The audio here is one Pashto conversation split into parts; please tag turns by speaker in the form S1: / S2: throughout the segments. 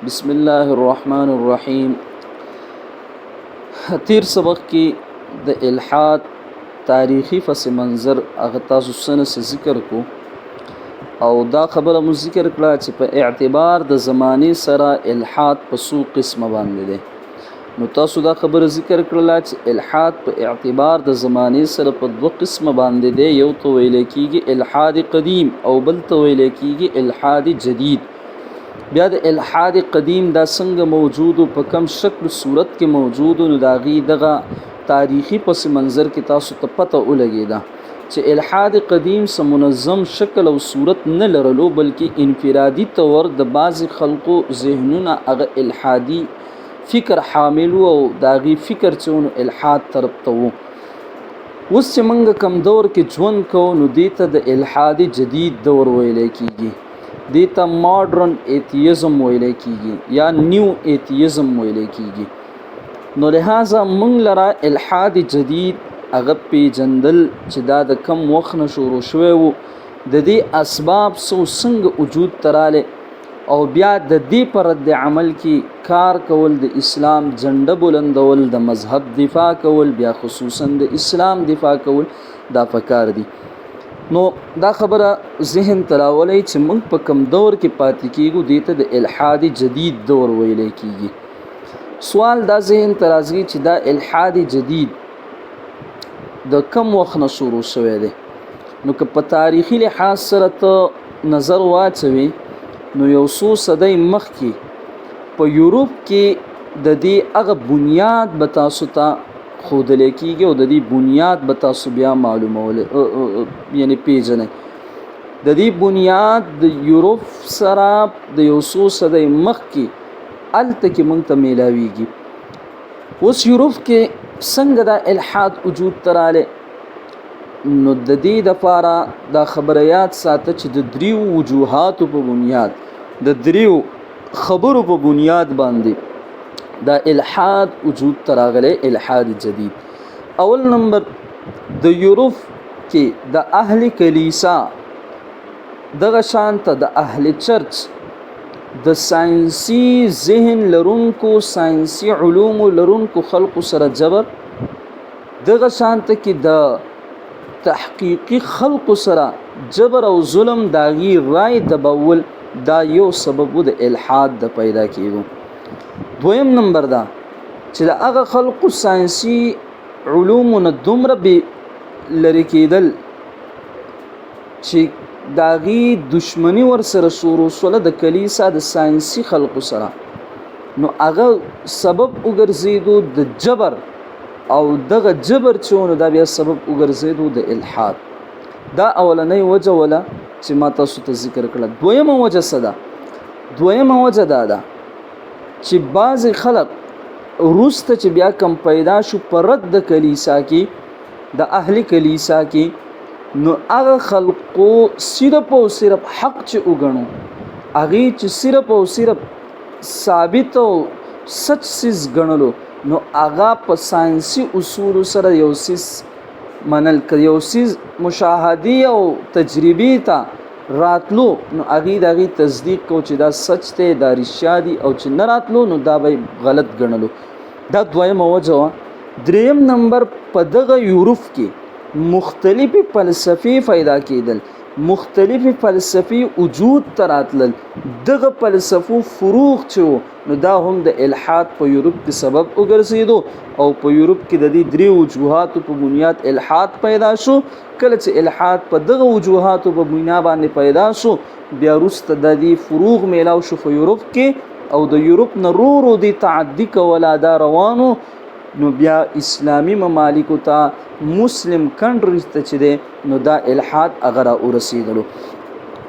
S1: بسم الله الرحمن الرحیم. تیر سبق کې د الحاد تاریخي پس منظر هغه تاسو سره ذکر کو او دا خبره مو ذکر کړه چې په اعتبار د زمانه سره الحاد په څو قسمه باندې ده. نو تاسو دا خبره ذکر کړله چې الحاد په اعتبار د زمانه سره په دوه قسمه باندې ده. یو ته ویل کېږي الحاد قدیم او بل ته ویل کېږي الحاد جدید. بیا د الحاد قدیم دا څنګه موجود په کم شکل صورت کې موجود نو دا غي دغه تاریخي پس منظر کې تاسو ته پته ولګیدا چې الحاد قدیم سم منظم شکل او صورت نه لرلو بلکې انفرادي تور د بعض خلقو ذهنونه هغه الحادي فکر حامل او دا غي فکر چون الحاد طرف ته وو. اوس چې موږ کم دور کې ژوند کوو نو دته د الحاد جدید دور ویل کېږي. دیتا ماډرن ایتیزم ویل کېږي یا نیو ایتیزم ویل کېږي. نو لہذا موږ لره الحاد جدید هغه پیژندل چې دا د کم وخت نه شروع شوی وو د دې اسباب څنګه وجود تراله او بیا د دې پر د عمل کې کار کول د اسلام جنډه بلندول د مذهب دفاع کول بیا خصوصا د اسلام دفاع کول دا پکار دي. نو دا خبره ذهن تراولای چې موږ په کم دور کې پاتې کیږو دیته د الحاد جدید دور ویل کیږي. سوال دا ذهن ترازی چې دا الحاد جدید د کم وخت نه شروع شوی دی. نو که په تاریخي لحاظ سره ته نظر واچوي نو یو څو صدۍ مخکې په یورپ کې د دې هغه بنیاد به تاسو ته خودل کېږي او د دې بنیاد به تاسو بیا معلومول یعنی پیژنئ. د دې بنیاد د یورپ سره د یو څو صدۍ مخکې هلته کې موږ ته میلاویږي. اوس یورپ کې څنګه دا الحاد وجود ته رالی نو د دې دپاره دا خبره یاد ساته چې د دریو وجوهاتو په بنیاد د دریو خبرو په بنیاد باندې دا الحاد وجود تراغله الحاد جدید. اول نمبر د یورپ کې د اهل کلیسا دغه شانته د اهل چرچ د ساينسي ذهن لرونکو ساينسي علوم لرونکو خلقو سره جبر دغه شانته کې د تحقیقي خلقو سره جبر او ظلم داغي رای دبول دا یو سبب د الحاد د پیدا کېدو. دویم نمبر دا چې د هغه خلقو ساينسي علوم نه دومره به لری کېدل چې داغي دشمنی ور سره شروع سول د کلیسا د ساينسي خلقو سره نو هغه سبب وګرځیدو د جبر او دغه جبر چون دا بیا سبب وګرځیدو د الحاد. دا اولنۍ وجه ولا چې ما تاسو ته ذکر کړل. دویمه وجه صدا دویمه وجه دا ده چې بعض خلق روسته چې بیا کم پیدا شو پر رد د کلیسا کې د اهل کلیسا کې نو هغه خلقو صرف او صرف حق چې وګڼو هغه چې صرف او صرف ثابت او سچ سیز ګڼلو نو هغه په ساينسي اصول سره یو سیز منل یو سیز مشاهدي او تجربي ته راتلو نو اغي دغه تصدیق کو چې دا سچ ته دا رښتیا دي او چې نه راتلو نو دا به غلط ګڼلو. دا دویمه وجه. دریم نمبر په دغه یورپ کې مختلفي فلسفي پیدا کېدل مختلفي فلسفي وجود تراتل دغه فلسفو فروغ چې نو دا هم د الحاد په یورپ کې سبب وګرځیدو او په یورپ کې د دې درې وجوهاتو په بنیاد الحاد پیدا شو. کله چې الحاد په دغه وجوهاتو په بنا باندې پیدا شو بیا وروسته د دې فروغ میلاو شو په یورپ کې او د یورپ نه ورو د تعدی کولا دا روانو نو بیا اسلامی ممالکو ته مسلم کنټریز ته چې ده نو دا الحاد اگر ورسیدلو.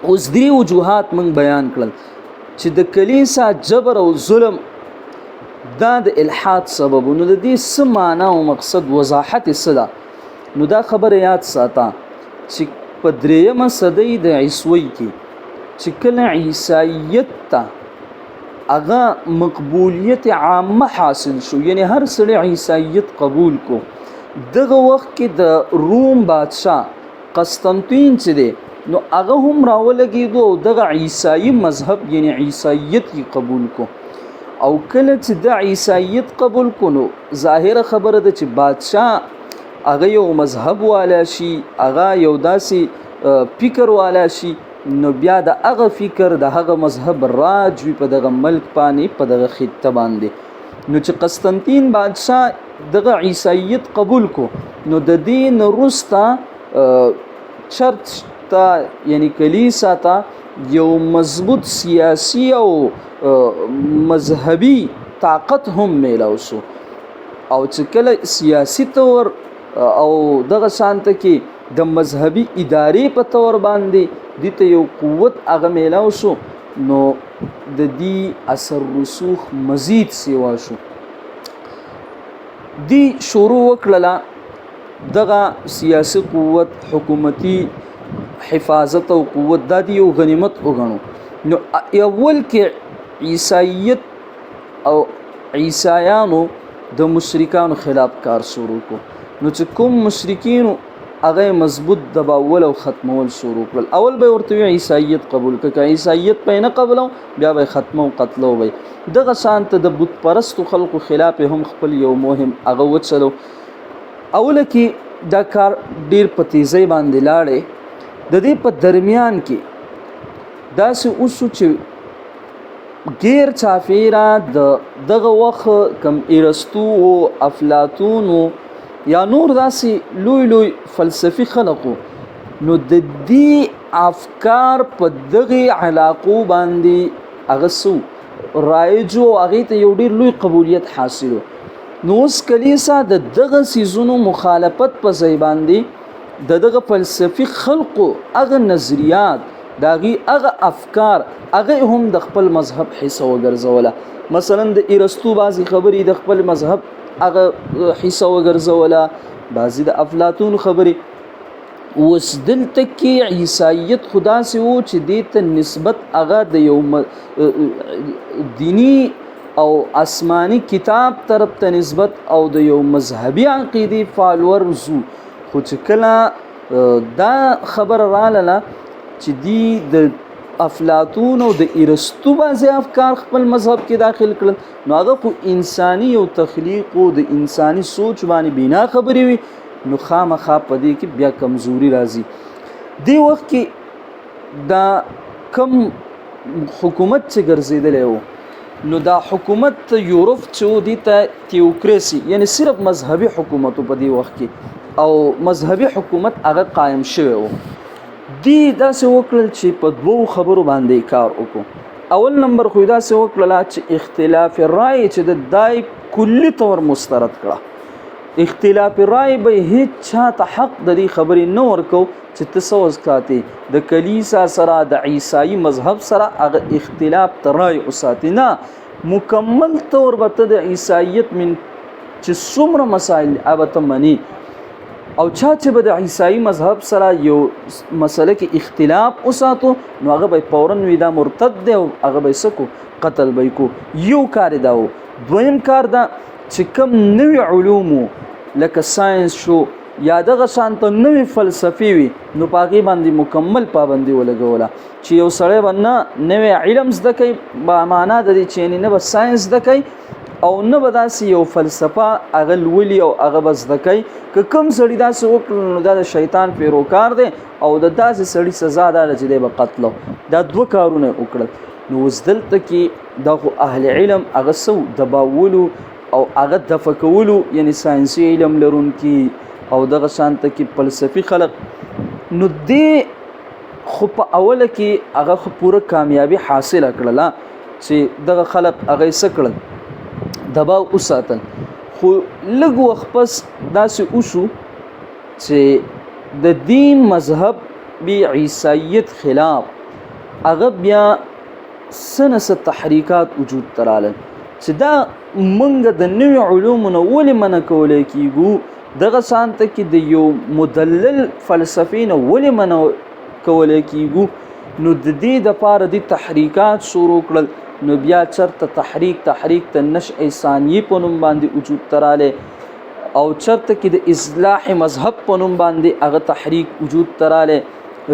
S1: اوس درې وجوهات من بیان کړل چې د کلیسا جبر او ظلم دا د الحاد سببونه د دې څه معنا او مقصد وضاحت صدا نو دا خبر یاد ساته چې په دریمه صدۍ د عیسوي کې چې کله عیسایت ته هغه مقبولیت عامه حاصل شو یعنی هر سړی عیسایت قبول کو دغه وخت کې د روم بادشاه قسطنطین چې دی نو هغه هم راولګېدو او دغه عیسائی مذهب یعنی عیسایت یې قبول کو. او کله چې د عیسایت قبول کو نو ظاهره خبره ده چې بادشاه هغه یو مذهب والا شي، هغه یو داسې فکر والا شي، نو بیا د هغه فکر د هغه مذهب راج وي په دغه ملک باندې، په دغه خطه باندې. نو چې قسطنطین بادشاه دغه عیسایت قبول کو نو د دین وروسته چرچ ته یعنی کلیسا ته یو مضبوط سیاسی او مذهبي طاقت هم میلاو شو. او چې کله سیاسی طور او دغه شانته کې د مذهبي ادارې په تور باندې دته یو قوت هغه میلاو شو، نو د دې اثر رسوخ مزید سیوا شو. دی شروع وکړه دغه سیاسی قوت، حکومتي حفاظت او قوت د دې یو غنیمت وګڼو. نو اول کې عیسایت او عیسایانو د مشرکانو خلاف کار شروع کو. نو چې کوم مشرکینو هغه مضبوط دباول او ختمول شروع کړل. اول به ورته عیسایت قبول کړه، عیسایت په نه قبولو بیا به ختمو قتلو وي. دغه شانت د بت پرستو خلکو خلاف هم خپل یو مهم هغه وچلو. اوله کې دا کار ډیر په تیزی باندې لاړې. د دې په درمیان کې داسې اوسو چې غیر چافیرا دغه وخت کم ارسطو او افلاطون یا نور داسې لوی فلسفي خلقو، نو د دې افکار په دغه علاقو باندې هغه سو رایجو، هغه ته یو ډیر لوی قبولیت حاصلو. نو اوس کلیسا د دغه سیزونو مخالفت په ځای باندې د دغه فلسفي خلقو هغه نظریات، داغي هغه افکار هغه هم د خپل مذهب حصہ وګرځوله. مثلا د ارسطو بعضی خبرې د خپل مذهب هغه حصہ وګرځوله، بعضی د افلاطون خبرې. اوس دلته کې عیسایت خدا سي وو چې دې ته نسبت هغه د یو دینی او آسمانی کتاب طرف ته نسبت او د یو مذهبي عقیدې فالوور زو. خو چې کله دا خبر رااله چې دی د افلاطون او د ارسطو بعضی افکار خپل مذهب کې داخل کړل، نو هغه خو انساني او تخلیق او د انساني سوچ باندې بنا خبرې وي، نو خامخا په دې کې بیا کمزوري راځي. دی وخت کې دا کم حکومت چې ګرځېدلی و، نو دا حکومت یورپ چې دی ته تیوکریسی یعنی صرف مذهبي حکومت په دې وخت کې او مذهبي حکومت هغه قائم شوی و. دی داسې وکړل چې په دوو خبرو باندې کار وکړو. اول نمبر خو داسې وکړل چې اختلاف رائے چې د دای کلی طور مسترد کړه. اختلاف رائے به هیڅ چاته حق د دې خبرې نه ورکو چې تسوس کاته د کلیسا سره د عیسائی مذهب سره هغه اختلاف ترای وساتي نه، مکمل طور به د عیسایت من چې څومره مسائل ابته منی او چا چې به د عیسائی مذهب سره یو مسله کې اختلاف وساتو، نو هغه به فوراً وي دا مرتد دی او هغه به سکو قتل به کو. یو کار دا و. دویم کار دا چې کوم نوی علومو لکه ساينس شو یا دغه شانته نوی فلسفي وي، نو پاغي باندې مکمل پابندي ولګوله چې یو سړی باندې نوی علم زده کوي، با معنا د دې چې نه به ساينس زده کوي او نه به داسې یو فلسفه هغه لولي او هغه به زده کوي. که کوم سړی داسې وکړي نو دا د شیطان پیروکار دی او د داسې سړي سزا دا ده چې دی به قتلو. دا دوه کارونه وکړل. نو اوس دلته کې دا خو اهل علم هغه سو دباولو او هغه دفع کولو، یعنی ساینسي علم لرونکي او دغه شانته کې فلسفي خلق، نو دې خو په اوله کې هغه پوره کامیابی حاصله کړله چې دغه خلق هغه څه کړل دباو وساتل. خو لږ وخت پس داسې وشو چې د دین مذهب بی عیسایت خلاف هغه بیا سنه تحریکات وجود ترالل چې دا منګه د نوې علومو نه ولې منع کولی کیږو، دغه شانته کې د یو مدلل فلسفي نه ولې منع کولی کیږو. نو د دې دپاره د تحریکات شروع کړل. نو بیا چرته تحریک ته نشأ ثانیه په نوم باندې وجود تراله او چرته کې د اصلاح مذهب په نوم باندې هغه تحریک وجود تراله.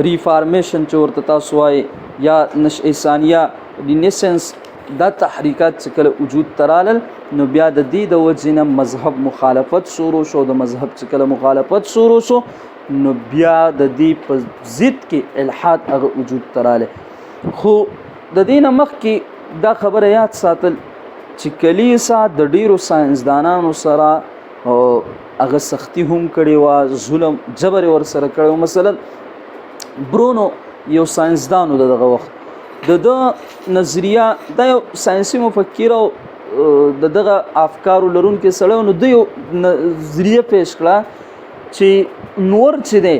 S1: ریفارمیشن چې ورته تاسو وایي یا نشئه ثانیه رینیسنس دا تحریکات چې کله وجود ترالل نو بیا د دې د وجې نه مذهب مخالفت شروع شو د مذهب چې کله مخالفت شروع شو نو بیا د دې په ضد کې الحاد هغه وجود تراله خو د دې نه مخکې دا خبره یاد ساتل چې کلیسا د ډیرو ساينسدانانو سره هغه سختی هم کړې و ظلم جبر ور سره کړو مثلا برونو یو ساينسدانو دغه وخت د نظریه د یو ساينسي مفکر او دغه افکار لرونکو سره نو د یو نظریه پیش کړه چې نور چې دی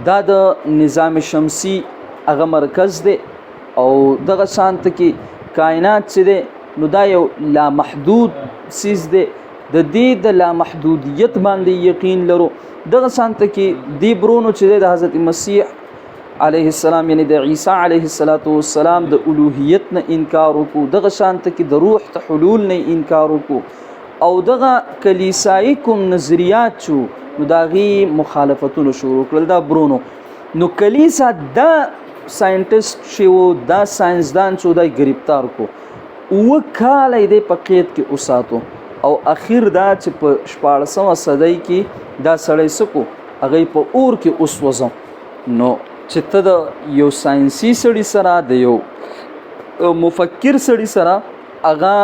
S1: دا د نظام شمسی هغه مرکز دی او دغه شانت کې کائنات چې دی نو دا یو لامحدود سیز دی د دې د لامحدودیت باندې یقین لرو دغه شانت کې دی برونو چې دی د حضرت مسیح علیه السلام یعنی د عیسی علیه السلام د الوهیت نه انکار وکړو دغه شانت کې د روح ته حلول نه انکار وکړو او دغه کلیسای کوم نظریات شو نو داغي مخالفتونو شروع کړل دا برونو نو کلیسا دا ساينټیست شو دا ساينسدان شو دا گرفتار کو وکاله دې په قید کې اوساتو او اخیر دا چې په 1400 صدۍ کې دا سړی سکو هغه په اور کې اوس وزم نو چې ته د یو ساينسي سړي سره د یو مفکر سړي سره هغه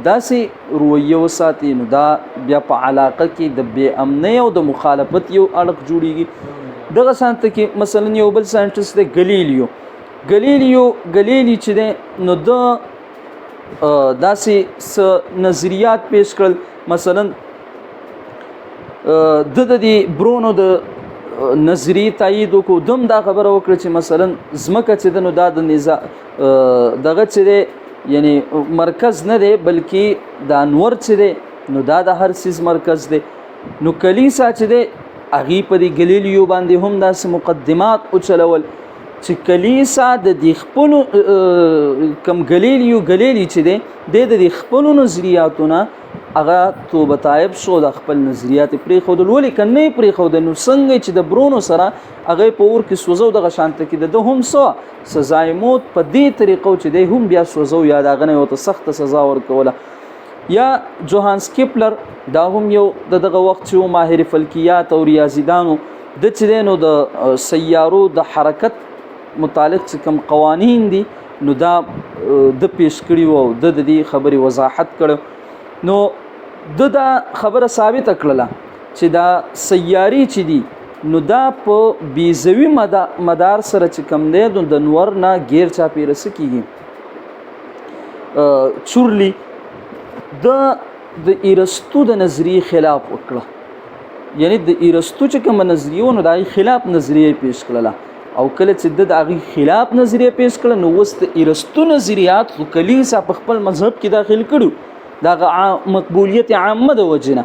S1: داسې رویه وساتي نو دا بیا په علاقه کې د بې امنۍ او د مخالفت یو اړخ جوړیږي دغه شانت کې مثلا یو بل ساينټیست دی ګلیلی چې دی نو د داسې نظریات پیش کړل مثلا د دې برونو د نظری تایید کو دم دا خبره وکړه چې مثلا زمکه چې د نو دا د نظام دغه چې دی یعنی مرکز نه دی بلکې د انور چې دی نو دا د هر سیز مرکز دی نو کلیسا چې دی اغي په دی ګلیلیو باندې هم داسې مقدمات او چلول چې کلیسا د دې خپل کم ګلیلی چې دی د دې خپل نظریاتونه هغه توبه طایب شو د خپل نظریات پرې خودل ولې کنه پرې خود نو څنګه چې د برونو سره هغه په اور کې سوزو دغه شانت کې د هم سزای موت په دې طریقو چې دی هم بیا سوزو یا دغه نه یو ته سخت سزا ورکوله یا جوهانس کیپلر دا هم یو دغه وخت چې ماهر فلکیات او ریاضیدانو د چې دی نو د سیارو د حرکت متعلق چې کوم قوانین دي نو دا د پیش کړي وو د دې خبري وضاحت کړو نو دا خبره ثابت کړله چې دا سیاري چې دي نو دا په بیزوي مدار سره چې کم دی د نور نه غیر چاپیره سکیږي چورلی د ارسطو د نظریه خلاف وکړه یعنی د ارسطو چې کوم نظریه نو دای خلاف نظریه پیش کړله او کله چې د هغه خلاف نظریه پیش کړه نو وست ارسطو نظریات خو کلیسا په خپل مذهب کې داخل کړو دا مقبولیت عامه د وجنه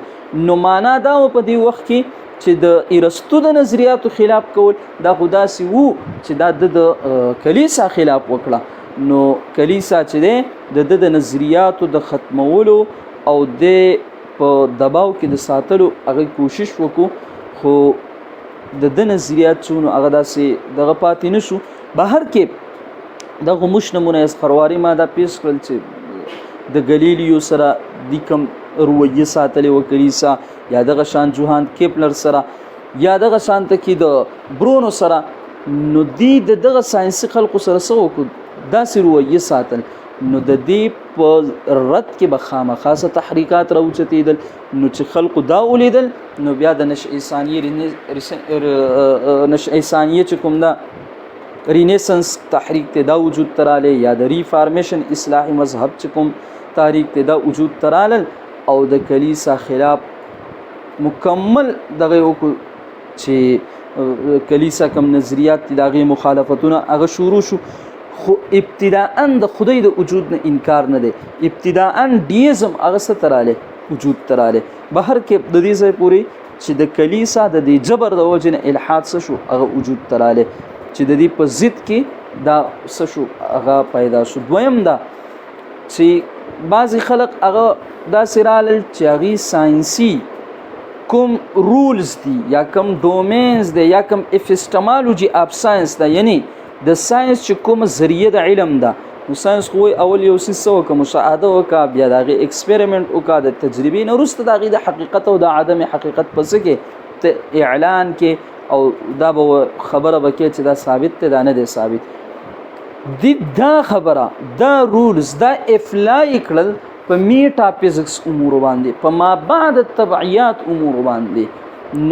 S1: نو معنا دا په دې وخت کې چې د ارسطو د نظریاتو خلاف کول دا خدا سی وو چې دا د کلیسا خلاف وکړه نو کلیسا چې د نظریاتو د ختمولو او د په دباو کې د ساتلو هغه کوشش وکړو خو د نظریات چونو هغه داسې دغه پاتې نشو بهر کې دغه مشنمونه از خرواری ما دا پیش کړل چې د ګلیلیو سره د کوم رویه ساتلې و کلیسا یا دغه شان جوهان کیپلر سره یا دغه شان ته کې د برونو سره نو دغه ساينسي خلکو سره سو کو داسې رویه ساتل نو د دې په رد کې به خامخاسه تحریکات راوچتېدل نو چې خلکو دا ولیدل نو بیا د نشئه ثانیه چې کوم دا رینیسنس تحریک ته دا وجود تراله یا د ریفارمیشن اصلاحي مذهب چې کوم تحریک ته دا وجود ترالل او د کلیسا خلاف مکمل دغه چې کلیسا کوم نظریات دغه مخالفتونه هغه شروع شو خو ابتداءً د خدای د وجود نه انکار نه دی ابتداءً ډیزم هغه ستراله وجود تراله بهر کې د دې ځای پوری چې د کلیسا د دې جبر د وجنه الحاد شو هغه وجود تراله چې د دې په ضد کې دا شو هغه پیدا شو دویم دا چې بعضی خلق هغه دا سرال چې هغه ساينسي کوم رولز دي یا کوم ډومینز دي یا کوم اپیسټمالوجي اف ساينس ده، یعنی د ساينس چې کوم ذریعہ د علم ده. نو ساينس خو اول یو څه وکړه، مشاهده وکړه، بیا دغه ایکسپریمنت وکړه، د تجربې نه وروسته دغه د حقیقت او د عدم حقیقت پس کې ته اعلان کې او دا به خبره وکړي چې دا ثابت ده، دا نه ده ثابت. دا خبره دا رولز دا افلای کړل په میټا فزکس امور باندې، په ما بعد التبعیات امور باندې.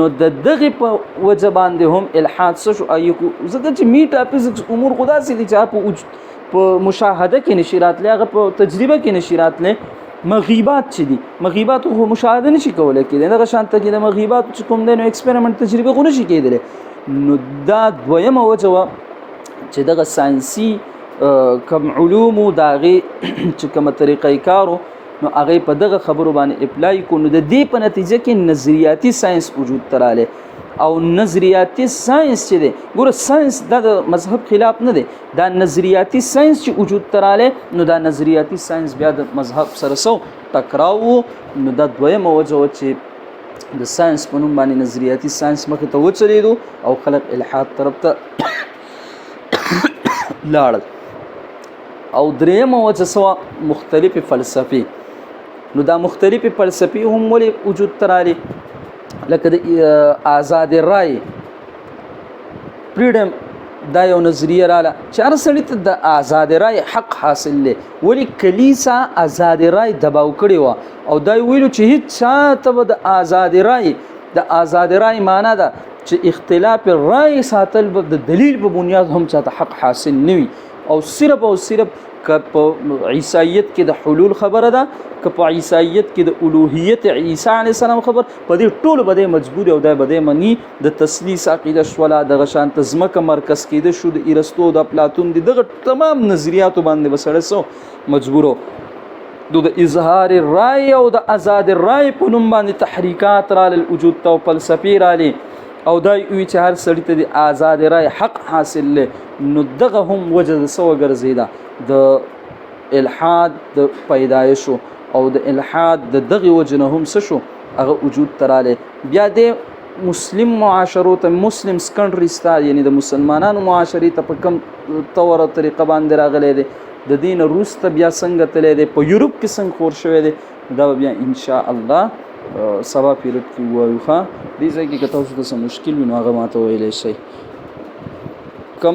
S1: نو د دغه په وجه باندې هم الحاد شو ایکو زګر چې میټا فزکس امور خدا سي دي چې په مشاهده کې نشیرات لې، هغه په تجربه کې نشیرات لې. مغیبات چې دي، مغیبات خو مشاهده نشي کولای کېدای، دغه شانته کې د مغیبات چې کوم دی نو ایکسپریمنت تجربه خو نشي کېدلی. نو دا دویمه وجه چې دغه ساينسي کم علوم داغه چې کومه طریقې کارو نو هغه په دغه خبرو باندې اپلای کو. نو د دې په نتیجه کې نظریاتي ساينس وجود تراله، او نظریاتي ساينس چې دی ګوره ساينس د مذهب خلاف نه دی، دا نظریاتي ساينس چې وجود تراله نو دا نظریاتي ساينس بیا د مذهب سره سو ټکراو. نو دا دویمه وجه چې د ساينس په نوم باندې نظریاتي ساينس مخ ته وچلیدو او خلق الحاد طرف ته لاړل. او دریمه وجه سوا مختلف فلسفي. نو دا مختلف فلسفي هم ولې وجود تراله، لکه د آزاد رای فریډم دا یو نظریه رااله چې هر سړی ته د آزاد رای حق حاصل لې، ولی کلیسا آزاد رای دباو کړی و او دا ویلو چې هیڅ چاته د آزاد رای، د آزاد رای معنی ده چې اختلاف رای ساتل د دلیل په بنیاد هم چاته حق حاصل نوي، او صرف که په عیسایت کې د حلول خبره ده، که په عیسایت کې د الوهیت عیسی علیه السلام خبر، په دې ټولو به مجبور او دا به منی د تثلیث عقیده شولا، د غشان تزمکه مرکز کېده شو، د ارسطو د افلاطون دغه تمام نظریاتو باندې وسړه سو مجبورو. د اظهار رای او د آزاد رای په نوم باندې تحریکات را ل وجود تو فلسفي را لې، او دا وی چې هر سړی ته د آزاد رای حق حاصل لې. نو دغه هم وجه د سو ګرځیدا د الحاد د پیدایشو او د الحاد د دغه وجنه هم څه شو هغه وجود تراله. بیا د مسلم معاشرو ته مسلم کنټریز ته، یعنی د مسلمانانو معاشري ته په کوم تور طریقه باندې راغلي دي، د دین روس ته بیا څنګه تللی دی، په یورپ کې څنګه خور شوی دی، دا بیا ان شاء الله سبا پیرد کې وایو. ښه دې ځای کې که تاسو ته څه مشکل وي نو هغه ماته ویلی شئ.